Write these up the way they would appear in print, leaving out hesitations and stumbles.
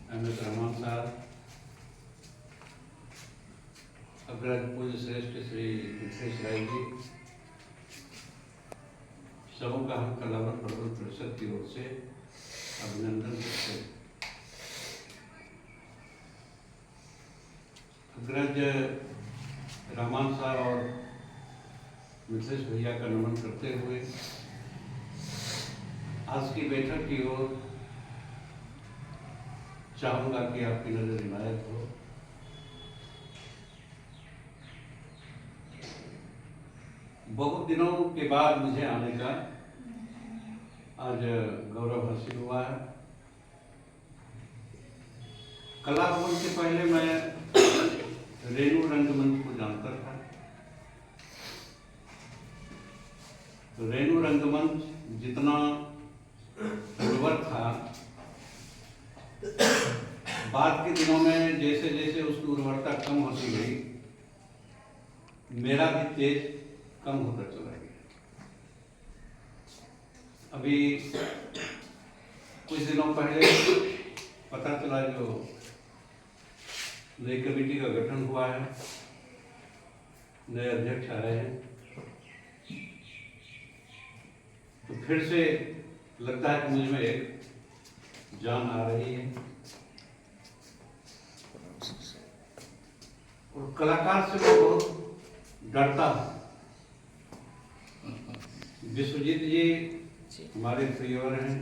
MS. Rahman साहब, अग्रज पूज्य श्रेष्ठ श्री मिथिलेश राय जी, सबों का हम कलावत प्रबंध परिषद की ओर से अभिनंदन करते हैं। अग्रज रहमान साहब और मिथिलेश भैया का नमन करते हुए आज की बैठक की ओर चाहूँगा कि आपकी नजर इनायत हो। बहुत दिनों के बाद मुझे आने का आज गौरव हासिल हुआ है। कला भवन से पहले मैं रेणु रंगमंच को जानता था। तो रेणु रंगमंच जितना उर्वर था, बाद के दिनों में जैसे जैसे उसकी उर्वरता कम होती गई, मेरा भी तेज कम होता चला गया। अभी कुछ दिनों पहले पता चला जो नई कमेटी का गठन हुआ है, नए अध्यक्ष आए हैं, तो फिर से लगता है कि मुझ में एक जान आ रही है। और कलाकार से मैं बहुत डरता हूँ। विश्वजीत जी हमारे प्रियवर हैं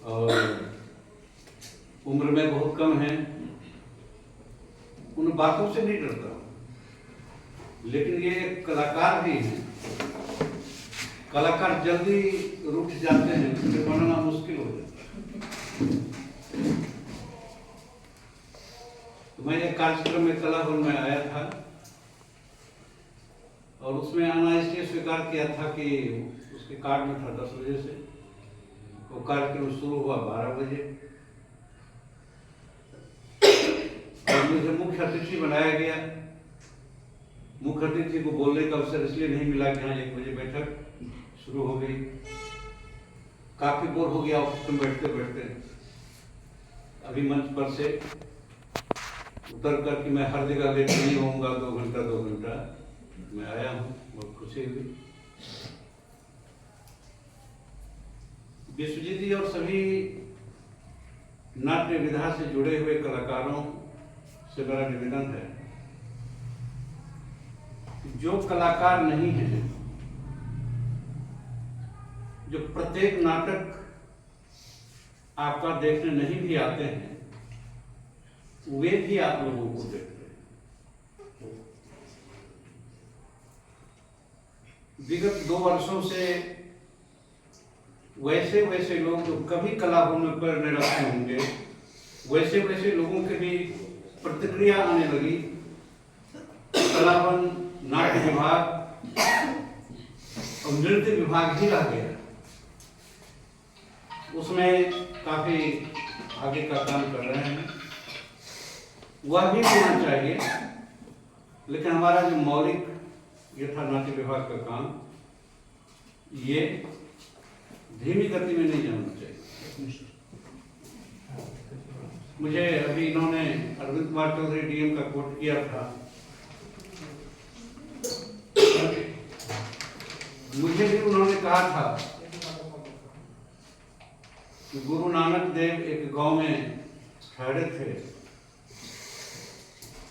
और उम्र में बहुत कम हैं। उन बातों से नहीं डरता, लेकिन ये कलाकार भी हैं। कलाकार जल्दी रूठ जाते हैं, उसे बनाना मुश्किल हो जाता है। तो मैं एक कार्यक्रम में कला भवन में आया था और उसमें आना इसलिए स्वीकार किया था कि उसके कार्ड में था 10 बजे से, वो कार्यक्रम शुरू हुआ 12 बजे और मुझे मुख्य अतिथि बनाया गया। मुख्य अतिथि को बोलने का अवसर इसलिए नहीं मिला कि हाँ 1 बजे बैठक शुरू हो गई। काफी बोर हो गया ऑफिस में बैठते बैठते। अभी मंच पर से उतर कर कि मैं हर जगह लेट नहीं होऊंगा, 2 घंटा मैं आया हूँ, बहुत खुशी हुई। विश्वजीत जी और सभी नाट्य विधा से जुड़े हुए कलाकारों से मेरा निवेदन है, जो कलाकार नहीं है, जो प्रत्येक नाटक आपका देखने नहीं भी आते हैं, वे भी आप लोगों को देखते हैं। विगत 2 वर्षों से वैसे लोग जो कभी कला भवन पर निरखे होंगे, वैसे लोगों के भी प्रतिक्रिया आने लगी। कला भवन, नाट्य विभाग और नृत्य विभाग ही रह गया। उसमें काफी आगे का काम कर रहे हैं, वह भी होना चाहिए, लेकिन हमारा जो मौलिक ये था नाट्य विभाग का काम, ये धीमी गति में नहीं जाना चाहिए। मुझे अभी इन्होंने अरविंद कुमार चौधरी डीएम का कोट किया था। मुझे भी उन्होंने कहा था कि गुरु नानक देव एक गांव में ठहरे थे,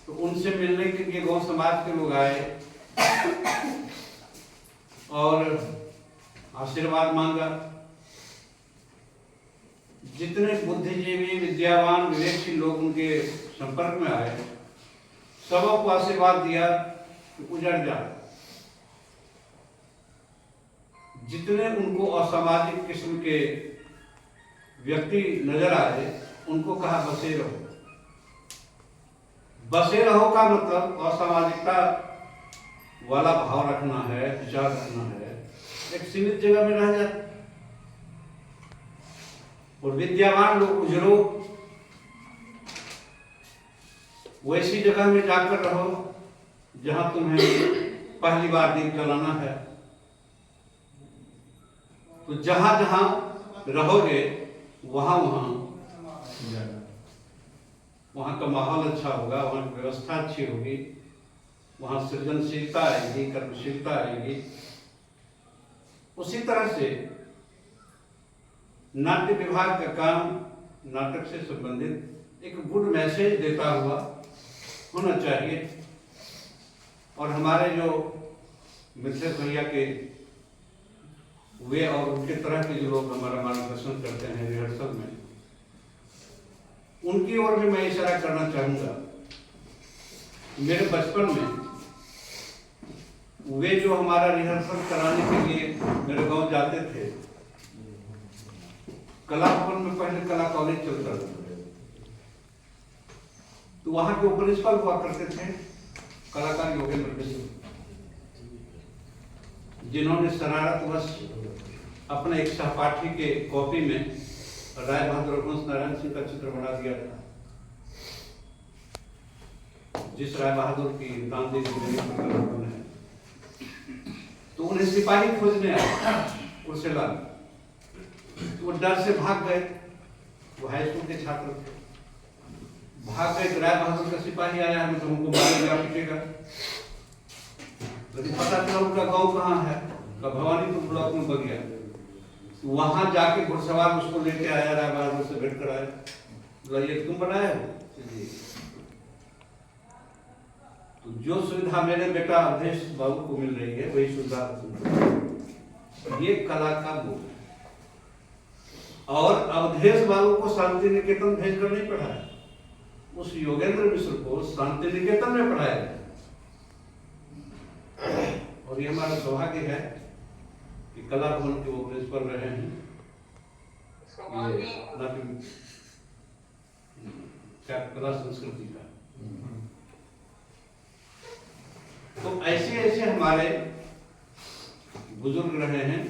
तो उनसे मिलने के लिए गांव समाज के लोग आए और आशीर्वाद मांगा। जितने बुद्धिजीवी, विद्यावान, विवेकशील लोग उनके संपर्क में आए, सबों को आशीर्वाद दिया कि उजड़ जा। जितने उनको असामाजिक किस्म के व्यक्ति नजर आए, उनको कहा बसे रहो। बसे रहो का मतलब असामाजिकता वाला भाव रखना है, विचार रखना है, एक सीमित जगह में रह जाए। और विद्यावान लोग उजरो, वैसी जगह में जाकर रहो जहां तुम्हें पहली बार दीप जलाना है। तो जहां जहां रहोगे वहाँ का माहौल अच्छा होगा, वहाँ की व्यवस्था अच्छी होगी, वहाँ सृजनशीलता आएगी, कर्मशीलता आएगी। उसी तरह से नाट्य विभाग का काम नाटक से संबंधित एक गुड मैसेज देता हुआ होना चाहिए। और हमारे जो मिथिलेश भैया के वे और उनके तरह के जो लोग हमारा मार्गदर्शन करते हैं रिहर्सल में, उनकी ओर भी मैं इशारा करना चाहूँगा। मेरे बचपन में वे जो हमारा रिहर्सल कराने के लिए मेरे गांव जाते थे, कला भवन में पहले कला कॉलेज चलता था, तो वहां के प्रिंसिपल हुआ करते थे कलाकार योगेंद्र मिश्र, जिन्होंने शरारतवश अपने एक सहपाठी के कॉपी में राय बहादुर रघुवंश नारायण सिंह का चित्र बना दिया था, जिस राय बहादुर की गांधी है। तो उन्हें सिपाही खोजने आया उर्सेलाल, तो वो डर से भाग गए। वो हाई स्कूल के छात्र थे, भाग गए। राय बहादुर का सिपाही आया, हमें तो हमको मारेगा पीटेगा। लेकिन पता चला उनका गांव कहाँ है, भवानीपुर ब्लॉक में बगिया। तो वहां जाके घुड़सवार उसको लेके आया, राय बहादुर से भेंट कराया, बोला ये तुम बनाए हो? तो जो सुविधा मेरे बेटा अवधेश बाबू को मिल रही है वही सुविधा ये कला का गुण। और अवधेश बाबू को शांति निकेतन भेजकर नहीं पढ़ाया, उस योगेंद्र मिश्र को शांति निकेतन में पढ़ाया। और ये हमारा सौभाग्य है कि कला भवन के वो प्रिंसिपल रहे हैं। ये क्या कला संस्कृति का। तो ऐसे ऐसे हमारे बुजुर्ग रहे हैं,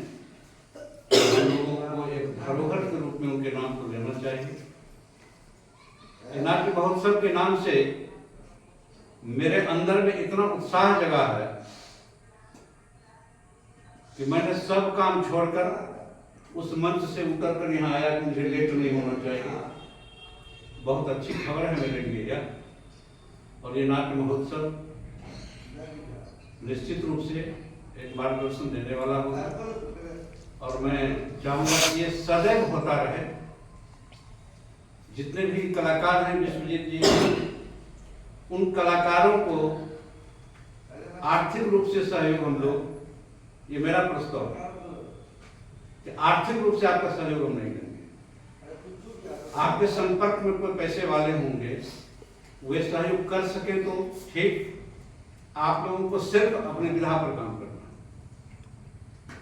हम लोगों को एक धरोहर के रूप में उनके नाम को लेना चाहिए। नाट्य महोत्सव के नाम से मेरे अंदर में इतना उत्साह जगा है कि मैंने सब काम छोड़कर उस मंच से उतरकर यहाँ आया कि मुझे लेट नहीं होना चाहिए। बहुत अच्छी खबर है मेरे लिए यह। और ये नाट्य महोत्सव निश्चित रूप से एक मार्गदर्शन देने वाला होगा, और मैं चाहूंगा कि ये सदैव होता रहे। जितने भी कलाकार हैं विश्वजीत जी, उन कलाकारों को आर्थिक रूप से सहयोग हम लोग, ये मेरा प्रस्ताव है कि आर्थिक रूप से आपका सहयोग हम नहीं देंगे। आपके संपर्क में कोई पैसे वाले होंगे, वे सहयोग कर सके तो ठीक। आप लोगों को सिर्फ अपनी विधा पर काम करना,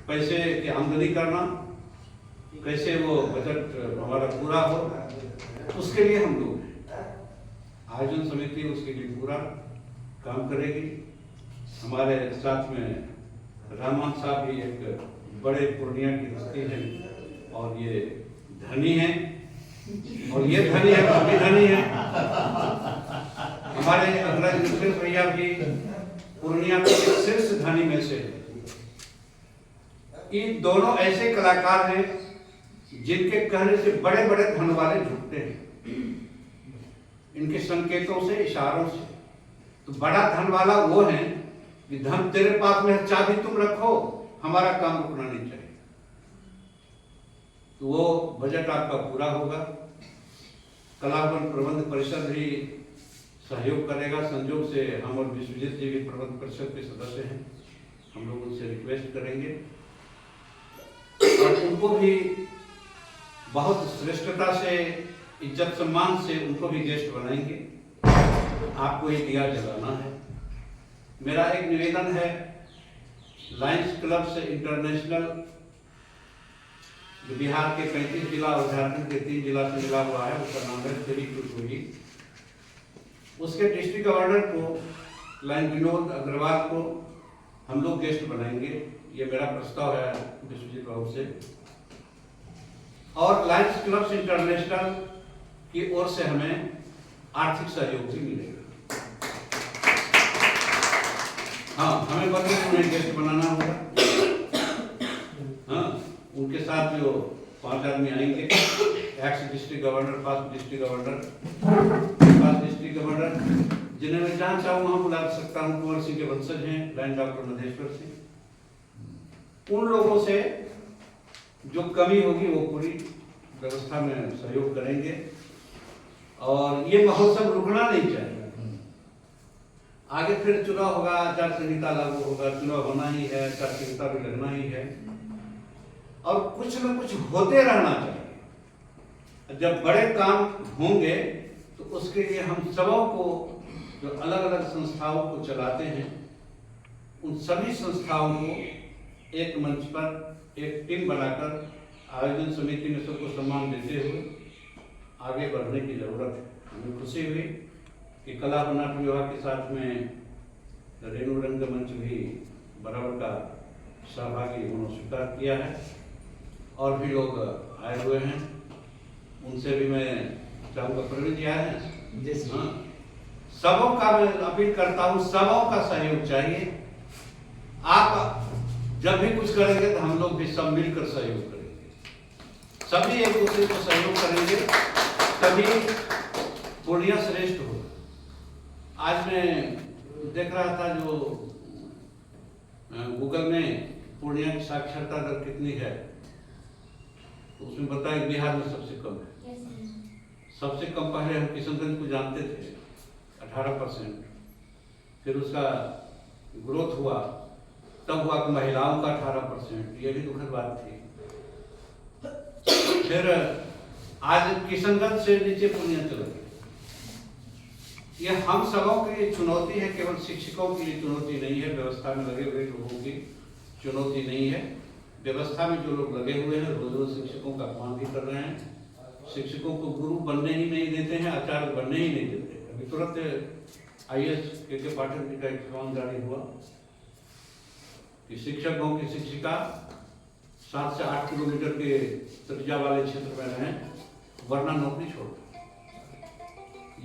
पैसे की आमदनी करना, कैसे वो बजट हमारा पूरा हो, उसके लिए हम लोग आयोजन समिति उसके लिए पूरा काम करेगी। हमारे साथ में रहमान साहब भी एक बड़े पूर्णिया की हस्ती है, और ये धनी है, और ये धनी है तो भी धनी है। हमारे अग्रज मिथिलेश भैया भी पूर्णिया के शीर्ष धनी में से। ये दोनों ऐसे कलाकार हैं जिनके कहने से बड़े बड़े धन वाले झुकते हैं, इनके संकेतों से, इशारों से। तो बड़ा धन वाला वो है कि धन तेरे पास में है, चाबी तुम रखो, हमारा काम रुकना नहीं चाहिए। तो वो बजट आपका पूरा होगा। कलाभवन प्रबंध परिषद भी सहयोग करेगा। संयोग से हम और विश्वजीत जी भी प्रबंध परिषद के सदस्य हैं, हम लोग उनसे रिक्वेस्ट करेंगे और उनको भी बहुत श्रेष्ठता से, इज्जत सम्मान से उनको भी गेस्ट बनाएंगे। आपको ये दिया जलाना है। मेरा एक निवेदन है, लायंस क्लब से इंटरनेशनल जो बिहार के 35 जिला और झारखंड के 3 जिला से मिला हुआ है, उसका नाम है श्री कुशोही। उसके डिस्ट्रिक्ट गवर्नर को, लाइन विनोद अग्रवाल को हम लोग गेस्ट बनाएंगे। ये मेरा प्रस्ताव है विश्वजीत बाबू से। और लायंस क्लब्स इंटरनेशनल की ओर से हमें आर्थिक सहयोग भी मिलेगा। हाँ, हमें बदले उन्हें गेस्ट बनाना होगा। हाँ, उनके साथ जो 5 आदमी आएंगे, x district governor, past district governor, जिन्हें मैं जहाँ चाहूँ वहाँ बुला सकता हूँ, कुंवर सिंह के वंशज हैं, लाइन डॉक्टर मधेश्वर सिंह। उन लोगों से जो कमी होगी वो पूरी व्यवस्था में सहयोग करेंगे और ये महोत्सव रुकना नहीं चाहिए। आगे फिर चुनाव होगा, आचार संहिता लागू होगा, चुनाव होना ही है, आचार संहिता भी लगना ही है और कुछ न कुछ होते रहना चाहिए। जब बड़े काम होंगे तो उसके लिए हम सबों को, जो अलग अलग संस्थाओं को चलाते हैं, उन सभी संस्थाओं को एक मंच पर एक टीम बनाकर आयोजन समिति में सबको सम्मान देते हुए आगे बढ़ने की जरूरत है। हमें खुशी हुई कि कला और नाट्य विभाग के साथ में रेणु रंगमंच भी बराबर का सहभागी उन्होंने स्वीकार किया है और भी लोग आए हुए हैं, उनसे भी मैं चाहूँगा, प्रवीण जी आए हैं, हाँ, सबों का मैं अपील करता हूँ, सबों का सहयोग चाहिए। आप जब भी कुछ करेंगे तो हम लोग भी सब मिलकर सहयोग करेंगे, सभी एक दूसरे को सहयोग करेंगे, तभी पूर्णिया श्रेष्ठ होगा। आज मैं देख रहा था जो गूगल में पूर्णिया की साक्षरता दर कितनी है, तो उसमें बताया बिहार में सबसे कम है। सबसे कम पहले हम किशनगंज को जानते थे 18%, फिर उसका ग्रोथ हुआ, तब हुआ कि महिलाओं का 18%, ये भी दुखद बात थी। फिर आज किशनगंज से नीचे पूर्णिया चला गया। ये हम सबों के लिए चुनौती है, केवल शिक्षकों के लिए चुनौती नहीं है, व्यवस्था में लगे हुए लोगों की चुनौती नहीं है। व्यवस्था में जो लोग लगे हुए हैं रोज रोज शिक्षकों का अपमान भी कर रहे हैं, शिक्षकों को गुरु बनने ही नहीं देते हैं, आचार्य बनने ही नहीं देते। अभी तुरंत IAS के पाठक जी का एक फरमान जारी हुआ कि शिक्षक हो कि शिक्षिका 7 से 8 किलोमीटर के त्रिज्या वाले क्षेत्र में रहें, वरना नौकरी छोड़।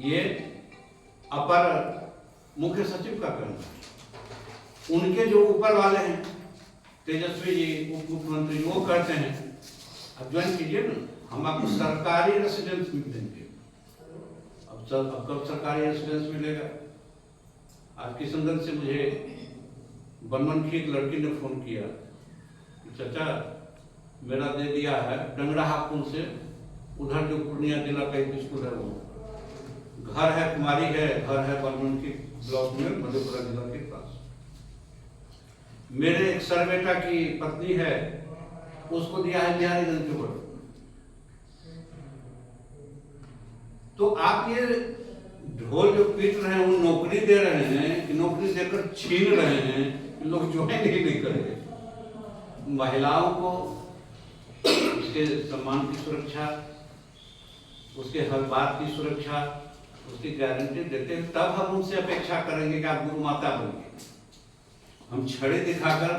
ये अपर मुख्य सचिव का कहना है। उनके जो ऊपर वाले हैं, तेजस्वी जी, उप मुख्यमंत्री, वो कहते हैं अब ज्वाइन कीजिए ना, हम आपको सरकारी रेसिडेंस भी देंगे। अब कब सरकारी रेसिडेंस मिलेगा? आज किशनगंज से मुझे बनमन की एक लड़की ने फोन किया कि चाचा मेरा दे दिया है डंगराहा पुल से उधर जो पूर्णिया जिला का एक स्कूल है, वो घर है, कुमारी है, घर है बनमन की ब्लॉक में, मधेपुरा जिला के पास। मेरे एक सर बेटा की पत्नी है, उसको दिया है बिहारीगंज के बड़े। तो आप ये ढोल जो पीट रहे हैं, वो नौकरी दे रहे हैं कि नौकरी देकर छीन रहे हैं, लोग ज्वाइन ही नहीं करेंगे। महिलाओं को उसके सम्मान की सुरक्षा, उसके हर बात की सुरक्षा, उसकी गारंटी देते हैं, तब हम उनसे अपेक्षा करेंगे कि आप गुरु माता बनिए। हम छड़े दिखाकर